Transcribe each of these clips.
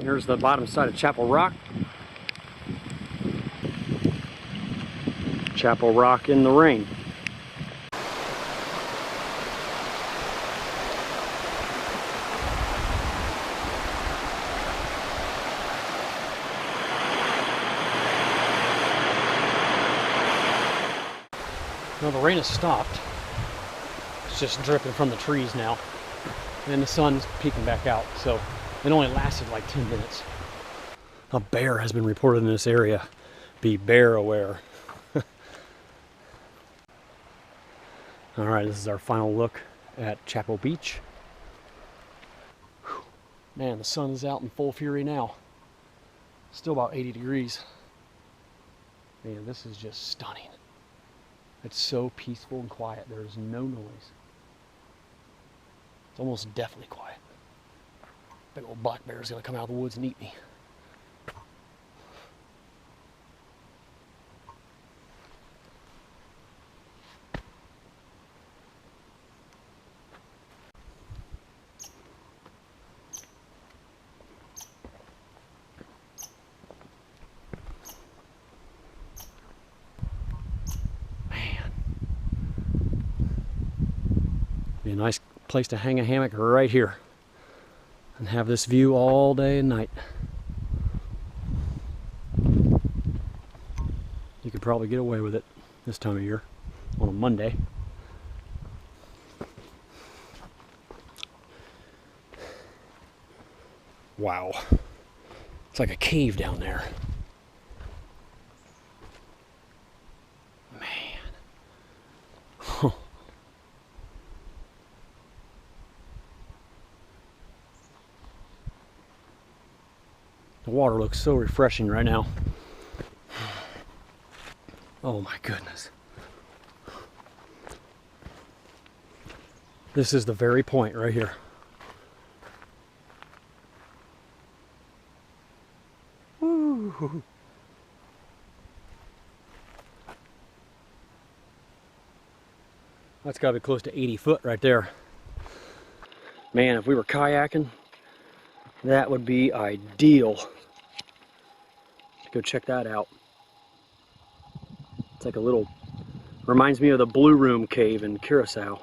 Here's the bottom side of Chapel Rock. Chapel Rock in the rain. Well, the rain has stopped. It's just dripping from the trees now. And the sun's peeking back out, so it only lasted like 10 minutes. A bear has been reported in this area. Be bear aware. Alright, this is our final look at Chapel Beach. Whew. Man, the sun is out in full fury now. Still about 80 degrees. Man, this is just stunning. It's so peaceful and quiet. There's no noise. It's almost deathly quiet. Big old black bear is going to come out of the woods and eat me. Be a nice place to hang a hammock right here and have this view all day and night. You could probably get away with it this time of year on a Monday. Wow, it's like a cave down there. The water looks so refreshing right now. Oh my goodness. This is the very point right here. Woo. That's got to be close to 80 foot right there. Man, if we were kayaking, that would be ideal. Let's go check that out. It's like a little, reminds me of the Blue Room Cave in Curacao.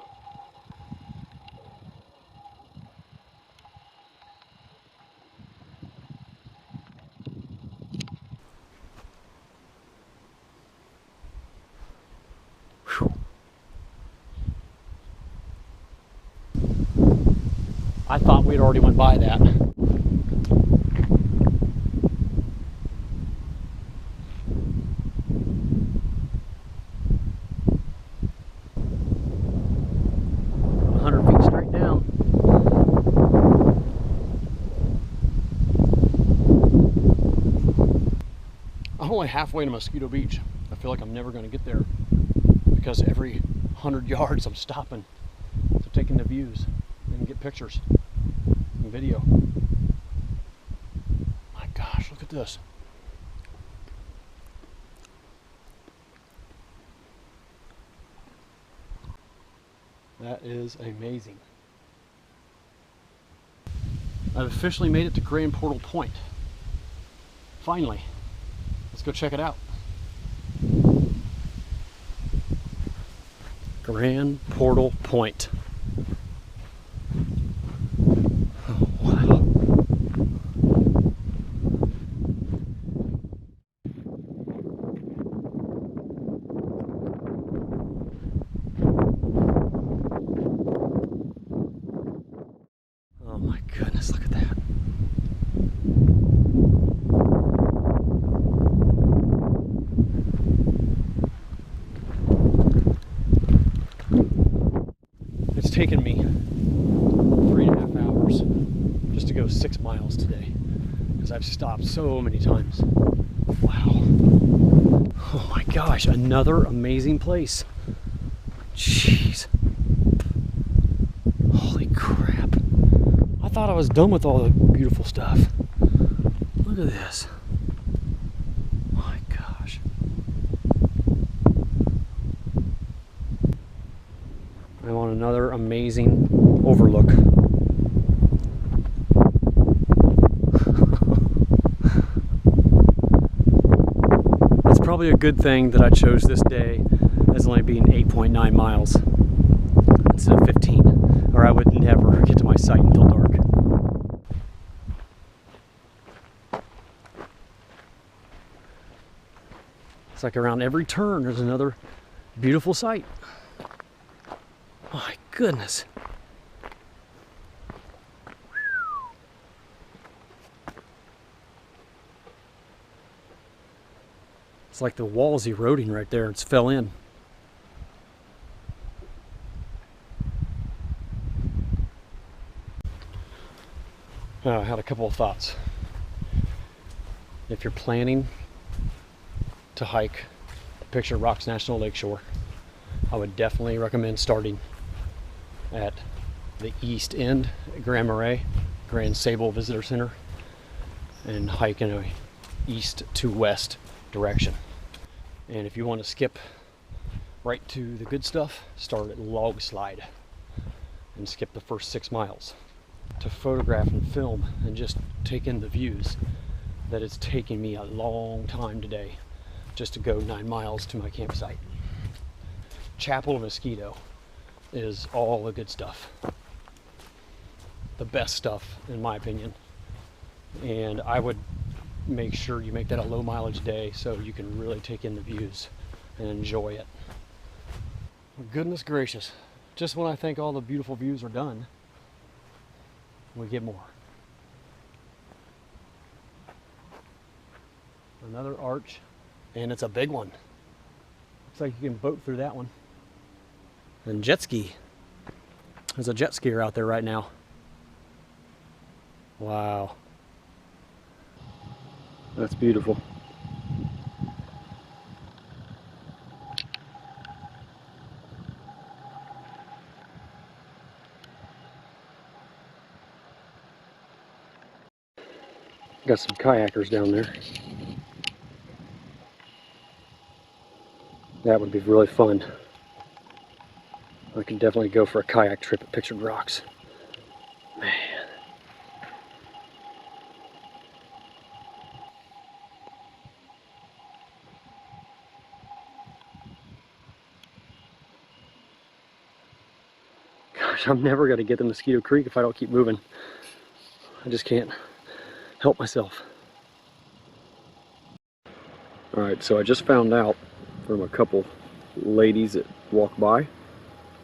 Whew. I thought we'd already went by that. I'm only halfway to Mosquito Beach. I feel like I'm never going to get there because every 100 yards I'm stopping to take in the views and get pictures and video. My gosh, look at this. That is amazing. I've officially made it to Grand Portal Point. Finally. Let's go check it out. Grand Portal Point. Oh, wow. Oh my goodness, look at that. It's taken me 3.5 hours just to go 6 miles today because I've stopped so many times. Wow. Oh my gosh, another amazing place. Jeez. Holy crap. I thought I was done with all the beautiful stuff. Look at this. My gosh. I'm on another amazing overlook. probably a good thing that I chose this day as only being 8.9 miles instead of 15, or I would never get to my site until dark. It's like around every turn there's another beautiful sight. My goodness. It's like the wall's eroding right there. It's fell in. I had a couple of thoughts. If you're planning to hike the Pictured Rocks National Lakeshore, I would definitely recommend starting at the east end, Grand Marais, Grand Sable Visitor Center, and hike in a east to west direction. And if you want to skip right to the good stuff, start at Log Slide and skip the first 6 miles to photograph and film and just take in the views that it's taking me a long time today just to go 9 miles to my campsite. Chapel of Mosquito is all the good stuff, the best stuff in my opinion, and I would make sure you make that a low mileage day so you can really take in the views and enjoy it. Goodness gracious, just when I think all the beautiful views are done, we get more. Another arch, and it's a big one. Looks like you can boat through that one. And jet ski. There's a jet skier out there right now. Wow. That's beautiful. Got some kayakers down there. That would be really fun. I could definitely go for a kayak trip at Pictured Rocks. Man. Gosh, I'm never going to get to Mosquito Creek if I don't keep moving. I just can't help myself. Alright, so I just found out from a couple ladies that walk by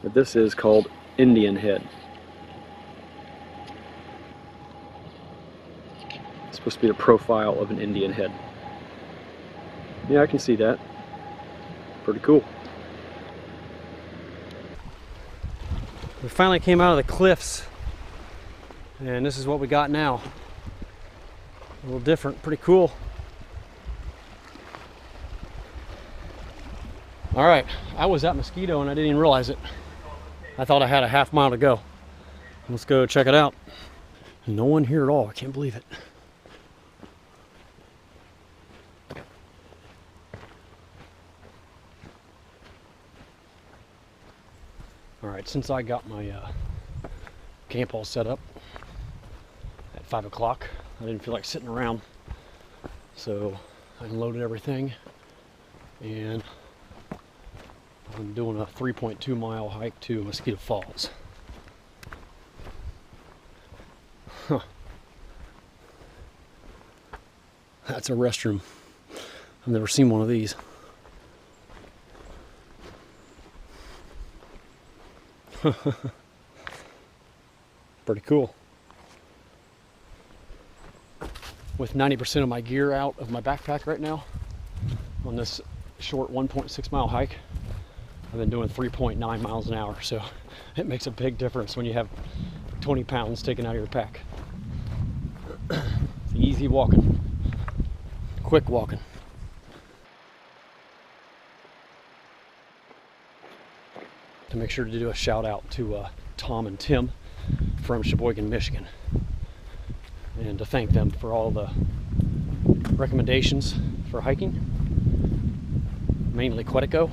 that this is called Indian Head. It's supposed to be the profile of an Indian head. Yeah, I can see that. Pretty cool. We finally came out of the cliffs, and this is what we got now. A little different, pretty cool. All right, I was at Mosquito and I didn't even realize it. I thought I had a half mile to go. Let's go check it out. No one here at all, I can't believe it. All right, since I got my camp all set up at 5 o'clock, I didn't feel like sitting around. So I unloaded everything and I'm doing a 3.2 mile hike to Mosquito Falls. Huh. That's a restroom. I've never seen one of these. Pretty cool. With 90% of my gear out of my backpack right now on this short 1.6 mile hike, I've been doing 3.9 miles an hour, so it makes a big difference when you have 20 pounds taken out of your pack. It's easy walking, quick walking. To make sure to do a shout out to Tom and Tim from Sheboygan, Michigan, and to thank them for all the recommendations for hiking, mainly Quetico,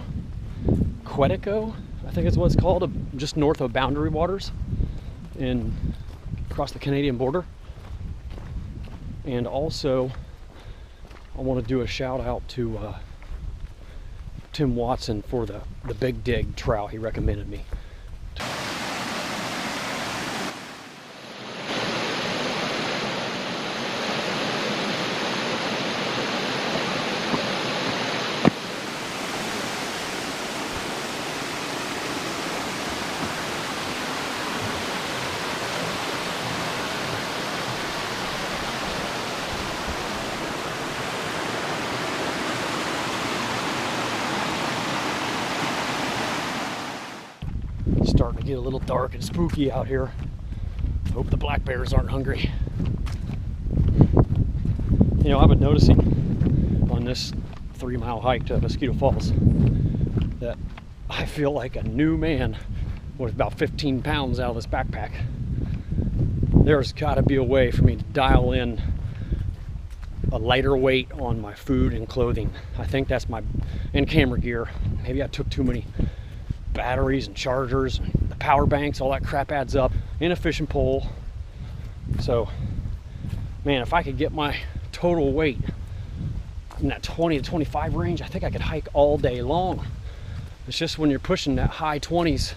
I think is what it's called, just north of Boundary Waters across the Canadian border. And also I want to do a shout out to Tim Watson for the Big Dig trout he recommended me. Starting to get a little dark and spooky out here. Hope the black bears aren't hungry. You know, I've been noticing on this 3-mile hike to Mosquito Falls that I feel like a new man with about 15 pounds out of this backpack. There's got to be a way for me to dial in a lighter weight on my food and clothing. I think that's and camera gear. Maybe I took too many batteries and chargers and the power banks, all that crap adds up, and a fishing pole. So man, if I could get my total weight in that 20 to 25 range, I think I could hike all day long. It's just when you're pushing that high 20s,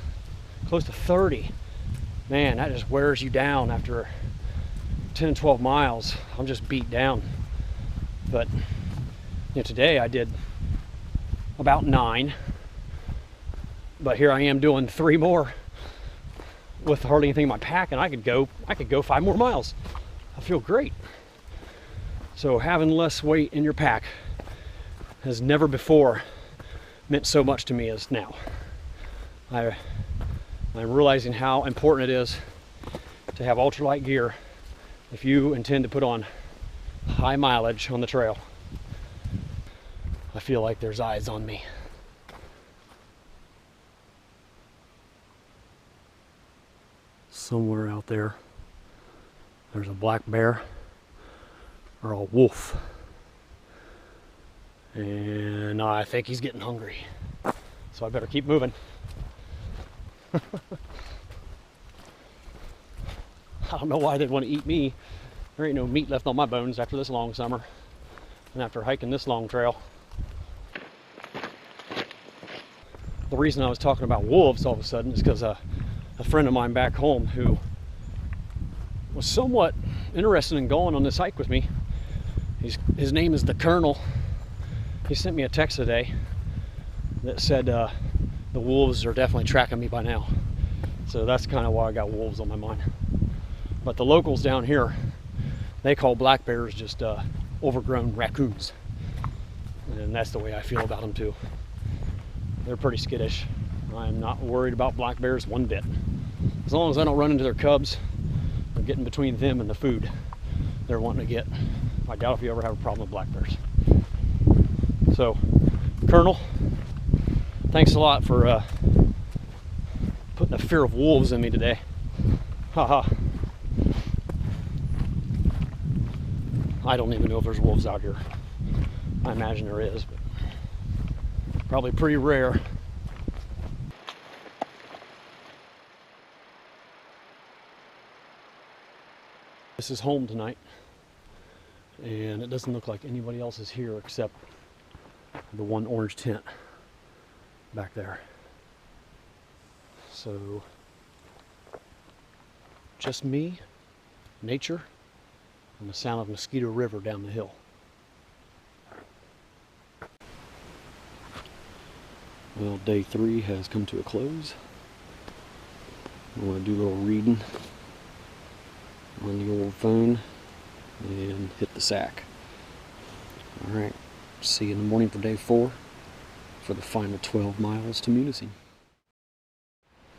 close to 30, man, that just wears you down. After 10 12 miles, I'm just beat down. But you know, today I did about 9, but here I am doing 3 more with hardly anything in my pack, and I could go 5 more miles. I feel great. So having less weight in your pack has never before meant so much to me as now. I'm realizing how important it is to have ultralight gear if you intend to put on high mileage on the trail. I feel like there's eyes on me. Somewhere out there's a black bear or a wolf, and I think he's getting hungry, so I better keep moving. I don't know why they'd want to eat me. There ain't no meat left on my bones after this long summer and after hiking this long trail. The reason I was talking about wolves all of a sudden is because a friend of mine back home who was somewhat interested in going on this hike with me, his name is the Colonel. He sent me a text today that said the wolves are definitely tracking me by now. So that's kind of why I got wolves on my mind. But the locals down here, they call black bears just overgrown raccoons. And that's the way I feel about them too. They're pretty skittish. I'm not worried about black bears one bit. As long as I don't run into their cubs or get in between them and the food they're wanting to get. I doubt if you ever have a problem with black bears. So, Colonel, thanks a lot for putting the fear of wolves in me today. Haha. I don't even know if there's wolves out here. I imagine there is, but probably pretty rare. This is home tonight, and it doesn't look like anybody else is here except the one orange tent back there. So, just me, nature, and the sound of Mosquito River down the hill. Well, day 3 has come to a close. I'm going to do a little reading on the old phone and hit the sack. Alright, see you in the morning for day 4 for the final 12 miles to Munising.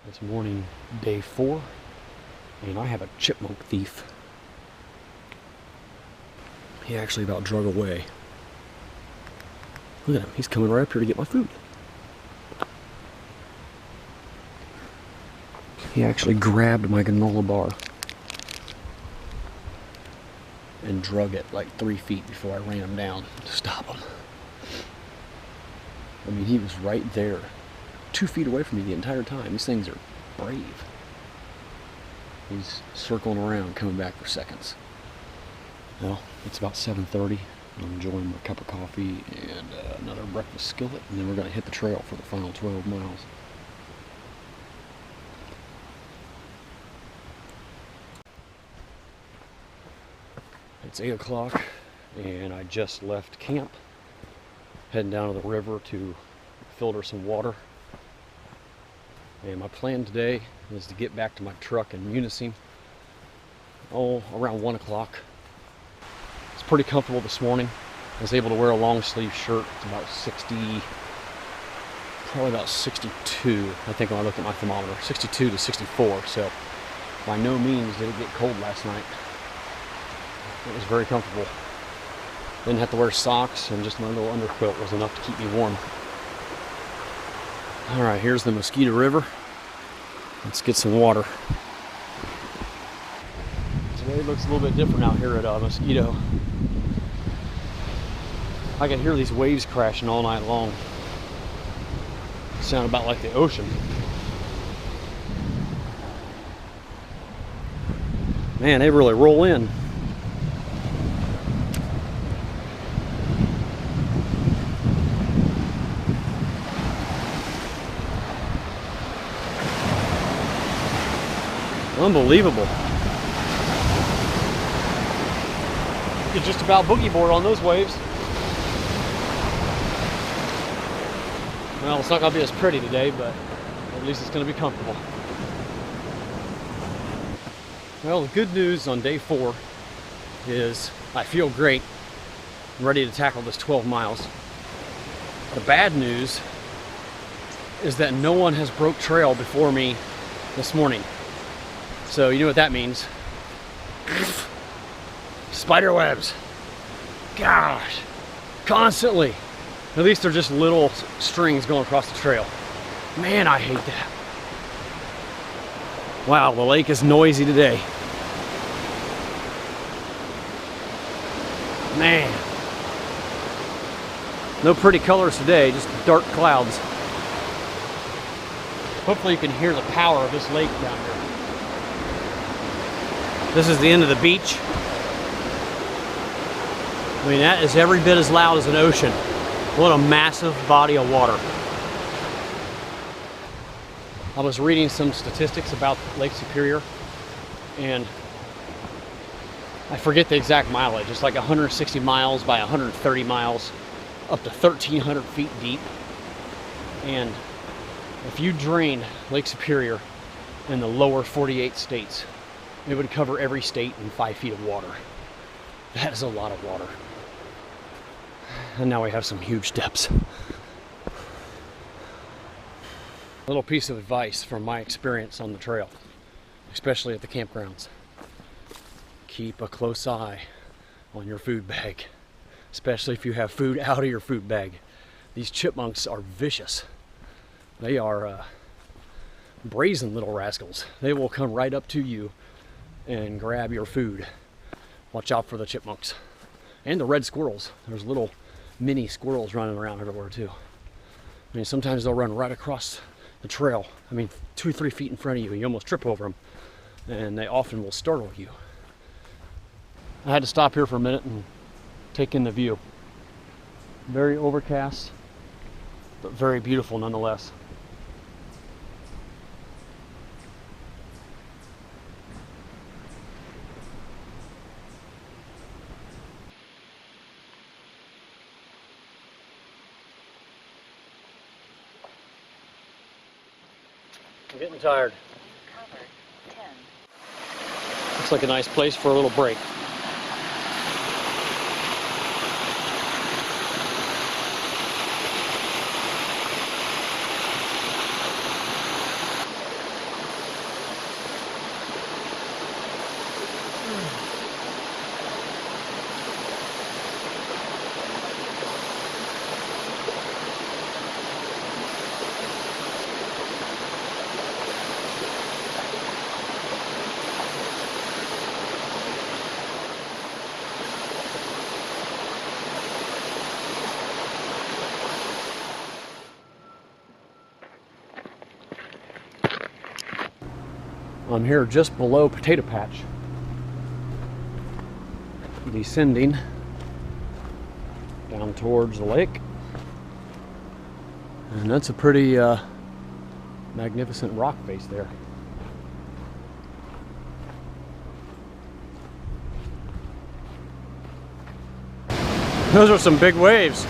This morning, day 4, and I have a chipmunk thief. He actually about drug away. Look at him, he's coming right up here to get my food. He actually grabbed my granola bar and drug it like 3 feet before I ran him down to stop him. I mean, he was right there, 2 feet away from me the entire time. These things are brave. He's circling around, coming back for seconds. Well, it's about 7:30. I'm enjoying my cup of coffee and another breakfast skillet, and then we're going to hit the trail for the final 12 miles. It's 8 o'clock and I just left camp, heading down to the river to filter some water. And my plan today is to get back to my truck in Munising around 1 o'clock. It's pretty comfortable this morning. I was able to wear a long sleeve shirt. It's about 60, probably about 62, I think when I looked at my thermometer, 62 to 64. So by no means did it get cold last night. It was very comfortable. Didn't have to wear socks, and just my little underquilt was enough to keep me warm. All right, here's the Mosquito River. Let's get some water. Today looks a little bit different out here at Mosquito. I can hear these waves crashing all night long. Sound about like the ocean. Man, they really roll in. Unbelievable. You could just about boogie board on those waves. Well, it's not going to be as pretty today, but at least it's going to be comfortable. Well, the good news on day 4 is I feel great. I'm ready to tackle this 12 miles. The bad news is that no one has broke trail before me this morning. So you know what that means. Spider webs. Gosh, constantly. At least they're just little strings going across the trail. Man, I hate that. Wow, the lake is noisy today. Man. No pretty colors today, just dark clouds. Hopefully you can hear the power of this lake down here. This is the end of the beach. I mean, that is every bit as loud as an ocean. What a massive body of water. I was reading some statistics about Lake Superior, and I forget the exact mileage. It's like 160 miles by 130 miles, up to 1,300 feet deep. And if you drain Lake Superior in the lower 48 states, it would cover every state in 5 feet of water. That is a lot of water. And now we have some huge depths. A little piece of advice from my experience on the trail, especially at the campgrounds. Keep a close eye on your food bag, especially if you have food out of your food bag. These chipmunks are vicious. They are brazen little rascals. They will come right up to you and grab your food. Watch out for the chipmunks. And the red squirrels. There's little mini squirrels running around everywhere too. I mean, sometimes they'll run right across the trail. I mean, 2 or 3 feet in front of you. You almost trip over them. And they often will startle you. I had to stop here for a minute and take in the view. Very overcast, but very beautiful nonetheless. I'm getting tired. Cover 10. Looks like a nice place for a little break. I'm here just below Potato Patch, descending down towards the lake. And that's a pretty magnificent rock face there. Those are some big waves.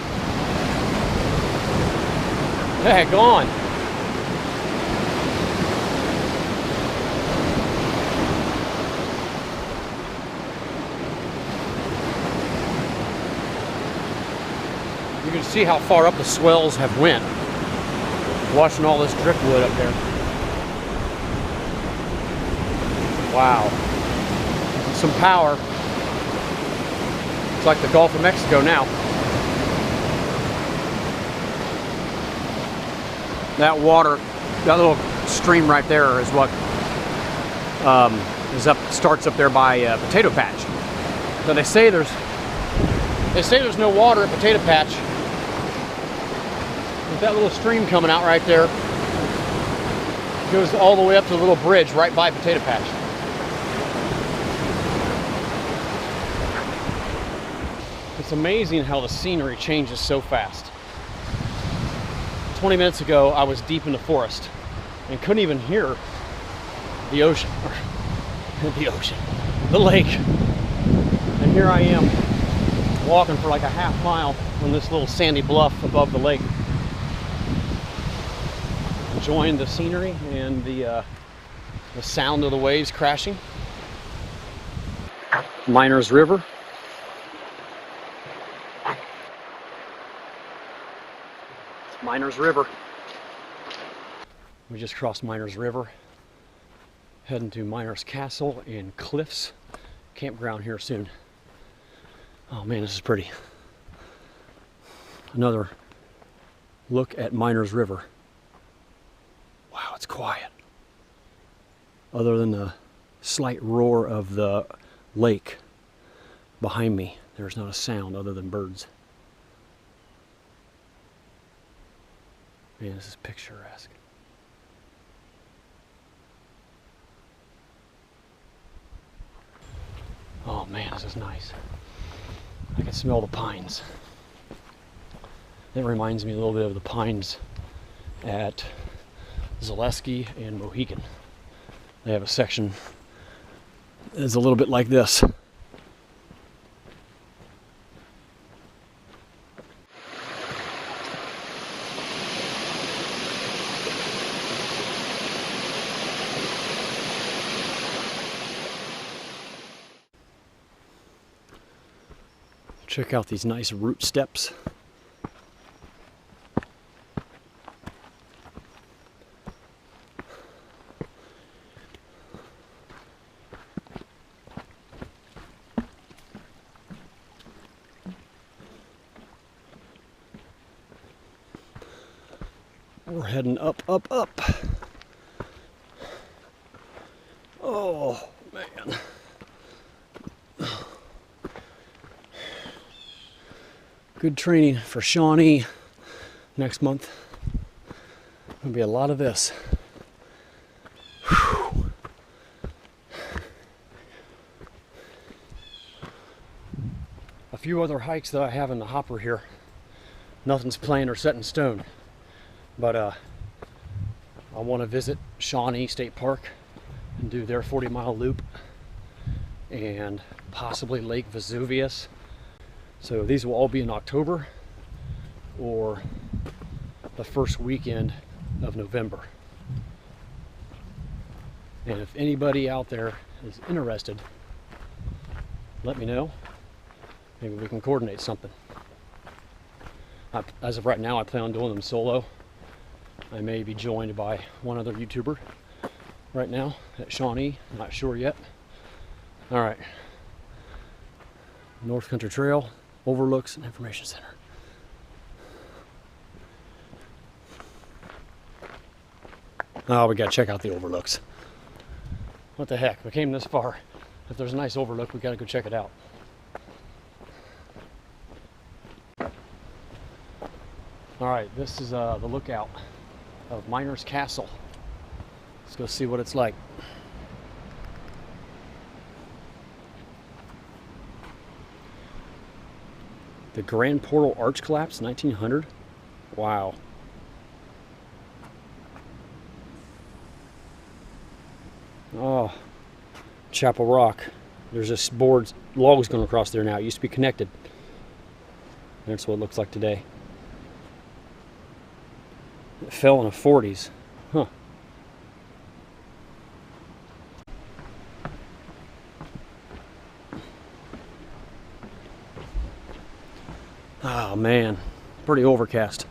Heck on. You can see how far up the swells have went. Watching all this driftwood up there. Wow. Some power. It's like the Gulf of Mexico now. That water, that little stream right there is what starts up there by Potato Patch. So they say there's no water at Potato Patch. With that little stream coming out right there, it goes all the way up to the little bridge right by Potato Patch. It's amazing how the scenery changes so fast. 20 minutes ago, I was deep in the forest and couldn't even hear the ocean, the lake. And here I am walking for like a half mile on this little sandy bluff above the lake, enjoying the scenery and the sound of the waves crashing. Miners River. Miners River. We just crossed Miners River, heading to Miners Castle and Cliffs Campground here soon. Oh man, this is pretty. Another look at Miners River. Wow, it's quiet. Other than the slight roar of the lake behind me, there's not a sound other than birds. Man, this is picturesque. Oh man, this is nice. I can smell the pines. That reminds me a little bit of the pines at Zaleski and Mohican. They have a section that's a little bit like this. Check out these nice root steps. We're heading up, up, up. Oh, man. Good training for Shawnee next month. There'll be a lot of this. Whew. A few other hikes that I have in the hopper here. Nothing's planned or set in stone. But I want to visit Shawnee State Park and do their 40-mile loop, and possibly Lake Vesuvius. So these will all be in October or the first weekend of November. And if anybody out there is interested, let me know. Maybe we can coordinate something. As of right now, I plan on doing them solo. I may be joined by one other YouTuber right now at Shawnee, not sure yet. All right, North Country Trail, Overlooks and Information Center. Oh, we gotta check out the overlooks. What the heck, we came this far. If there's a nice overlook, we gotta go check it out. All right, this is the lookout of Miners Castle. Let's go see what it's like. The Grand Portal Arch collapse, 1900. Wow. Oh, Chapel Rock. There's this board, logs going across there now. It used to be connected. That's what it looks like today. It fell in the 40s. Huh. Oh man, pretty overcast.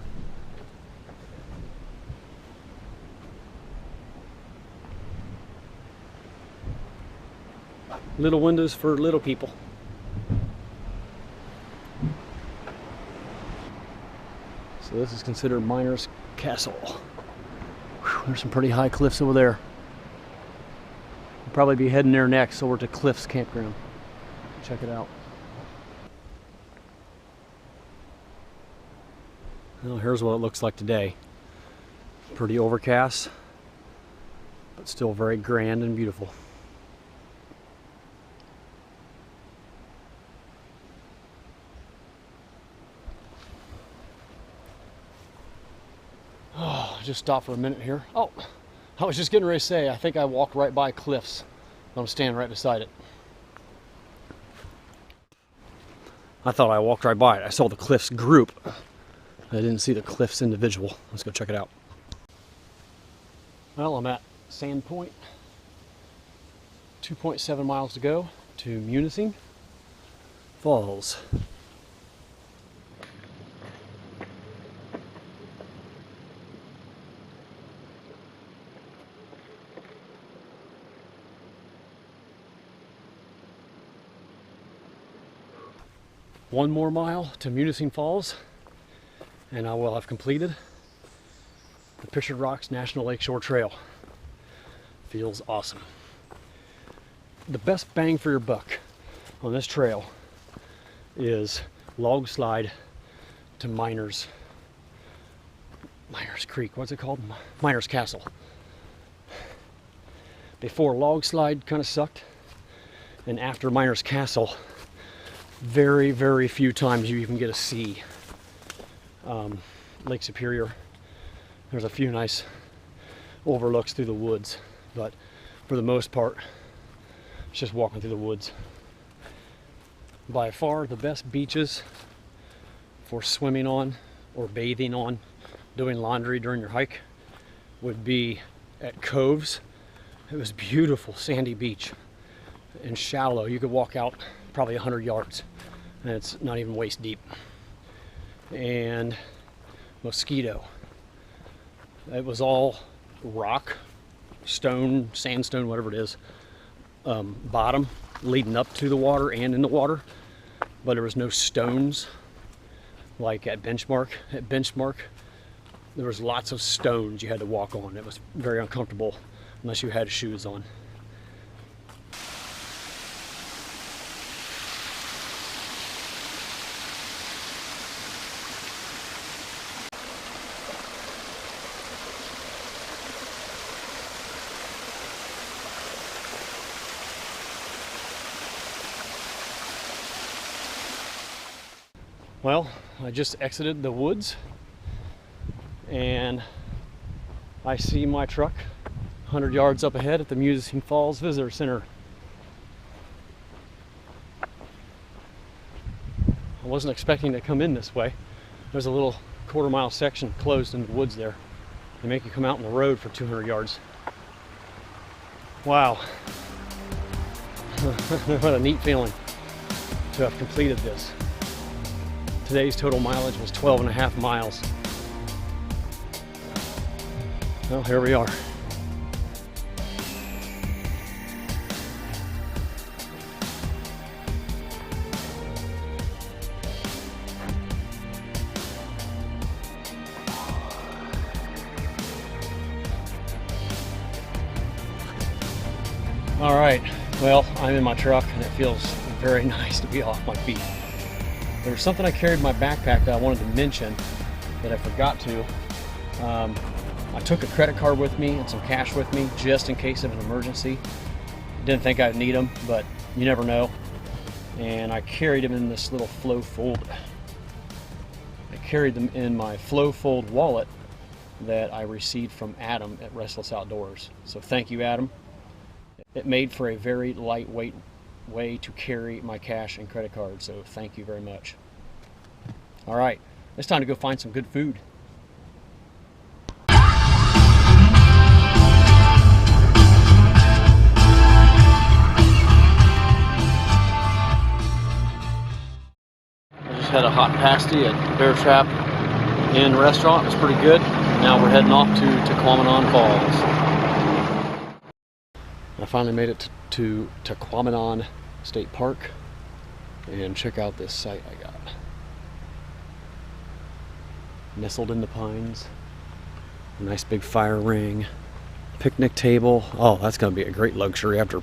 Little windows for little people. So this is considered Miner's Castle. Whew, there's some pretty high cliffs over there. We'll probably be heading there next over to Cliffs Campground. Check it out. Well, here's what it looks like today. Pretty overcast, but still very grand and beautiful. Oh, just stop for a minute here. Oh, I was just getting ready to say, I think I walked right by Cliffs. I'm standing right beside it. I thought I walked right by it. I saw the Cliffs group. I didn't see the Cliffs individual. Let's go check it out. Well, I'm at Sand Point. 2.7 miles to go to Munising Falls. One more mile to Munising Falls, and I will have completed the Pictured Rocks National Lakeshore Trail. Feels awesome. The best bang for your buck on this trail is log slide to Miners Creek. What's it called? Miners Castle. Before, log slide kind of sucked, and after Miners Castle, very, very few times you even get to see Lake Superior. There's a few nice overlooks through the woods, but for the most part, it's just walking through the woods. By far the best beaches for swimming on or bathing on, doing laundry during your hike, would be at Coves. It was beautiful sandy beach and shallow. You could walk out probably 100 yards and it's not even waist deep. And Mosquito, it was all rock, stone, sandstone, whatever it is, bottom leading up to the water and in the water, but there was no stones like at Benchmark. At Benchmark there was lots of stones you had to walk on. It was very uncomfortable unless you had shoes on. Well, I just exited the woods and I see my truck 100 yards up ahead at the Munising Falls Visitor Center. I wasn't expecting to come in this way. There's a little quarter-mile section closed in the woods there. They make you come out on the road for 200 yards. Wow. What a neat feeling to have completed this. Today's total mileage was 12.5 miles. Well, here we are. All right, well, I'm in my truck and it feels very nice to be off my feet. There was something I carried in my backpack that I wanted to mention that I forgot to. I took a credit card with me and some cash with me just in case of an emergency. Didn't think I'd need them, but you never know. And I carried them in this little flow fold carried them in my Flow Fold wallet that I received from Adam at Restless Outdoors. So thank you, Adam. It made for a very lightweight way to carry my cash and credit card, so thank you very much. All right, it's time to go find some good food. I just had a hot pasty at Bear Trap Inn restaurant. It was pretty good. Now we're heading off to Tahquamenon Falls. I finally made it to Tahquamenon State Park, and check out this site I got. Nestled in the pines, a nice big fire ring, picnic table. Oh, that's going to be a great luxury after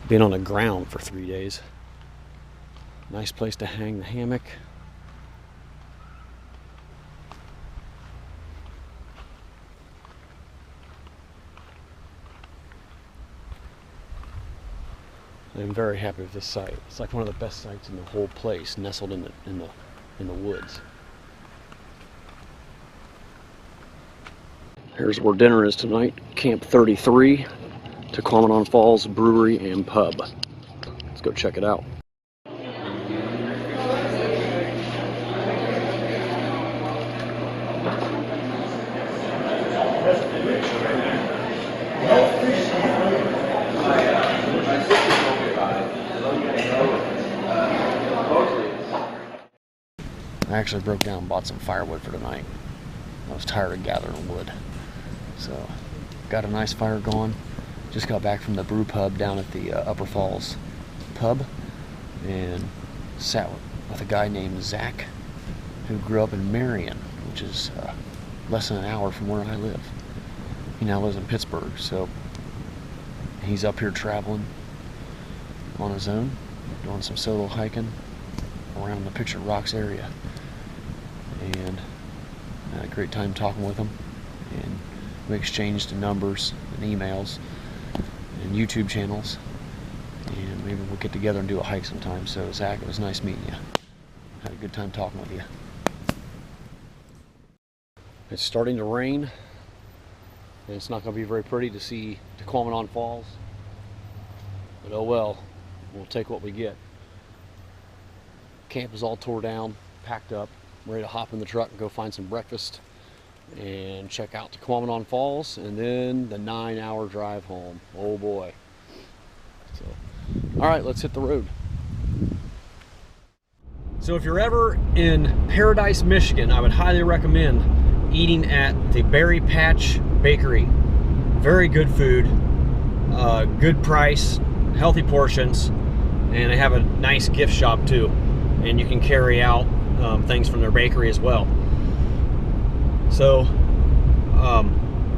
being on the ground for 3 days. Nice place to hang the hammock. I'm very happy with this site. It's like one of the best sites in the whole place, nestled in the woods. Here's where dinner is tonight. Camp 33, Tahquamenon Falls Brewery and Pub. Let's go check it out. I actually broke down and bought some firewood for tonight. I was tired of gathering wood. So, got a nice fire going. Just got back from the brew pub down at the Upper Falls pub and sat with a guy named Zach who grew up in Marion, which is less than an hour from where I live. He now lives in Pittsburgh, so he's up here traveling on his own, doing some solo hiking around the Pictured Rocks area. And I had a great time talking with him, and we exchanged numbers and emails and YouTube channels, and maybe we'll get together and do a hike sometime. So Zach, it was nice meeting you. Had a good time talking with you. It's starting to rain, and it's not going to be very pretty to see Tahquamenon Falls, but oh well, we'll take what we get. Camp is all tore down, packed up, ready to hop in the truck and go find some breakfast and check out Tahquamenon Falls, and then the 9-hour drive home. Oh boy. So, all right, let's hit the road. So if you're ever in Paradise, Michigan, I would highly recommend eating at the Berry Patch Bakery. Very good food, good price, healthy portions, and they have a nice gift shop too. And you can carry out things from their bakery as well. So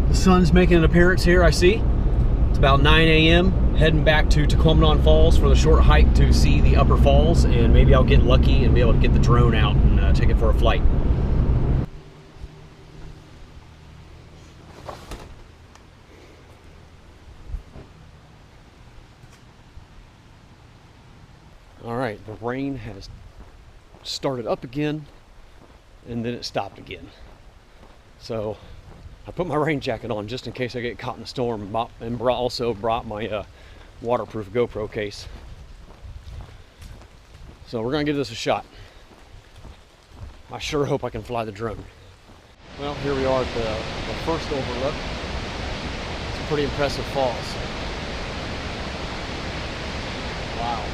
the sun's making an appearance here, I see. It's about 9 a.m. heading back to Tahquamenon Falls for the short hike to see the Upper Falls, and maybe I'll get lucky and be able to get the drone out and take it for a flight. All right, the rain has started up again, and then it stopped again. So I put my rain jacket on just in case I get caught in a storm, and also brought my waterproof GoPro case. So we're gonna give this a shot. I sure hope I can fly the drone. Well, here we are at the first overlook. It's a pretty impressive falls. Wow.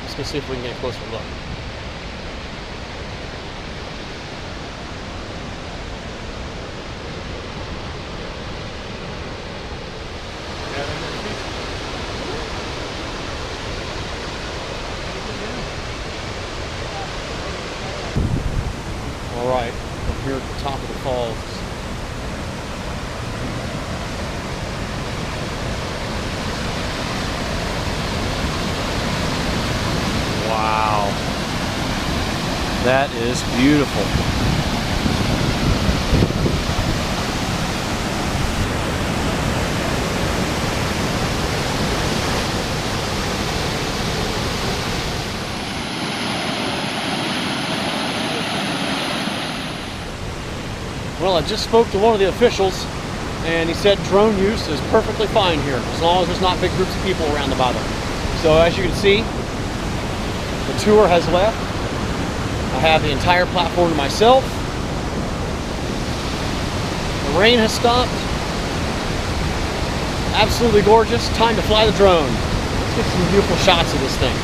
Let's go see if we can get a closer look. All right, up here at the top of the falls. Wow, that is beautiful. Well, I just spoke to one of the officials, and he said drone use is perfectly fine here, as long as there's not big groups of people around the bottom. So as you can see, the tour has left. I have the entire platform to myself. The rain has stopped. Absolutely gorgeous. Time to fly the drone. Let's get some beautiful shots of this thing.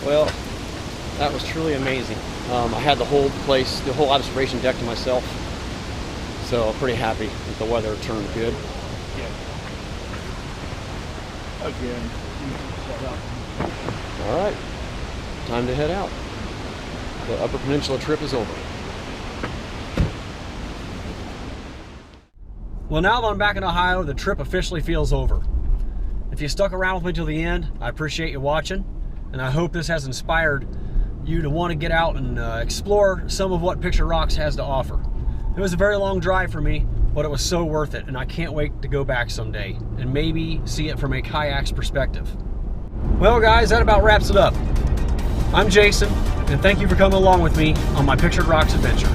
Well, that was truly amazing. I had the whole place, the whole observation deck to myself, so I'm pretty happy that the weather turned good. Yeah. Again, All right, time to head out. The Upper Peninsula trip is over. Well, now that I'm back in Ohio, the trip officially feels over. If you stuck around with me till the end, I appreciate you watching, and I hope this has inspired you to want to get out and explore some of what Pictured Rocks has to offer. It was a very long drive for me, but it was so worth it, and I can't wait to go back someday and maybe see it from a kayak's perspective. Well guys, that about wraps it up. I'm Jason, and thank you for coming along with me on my Pictured Rocks adventure.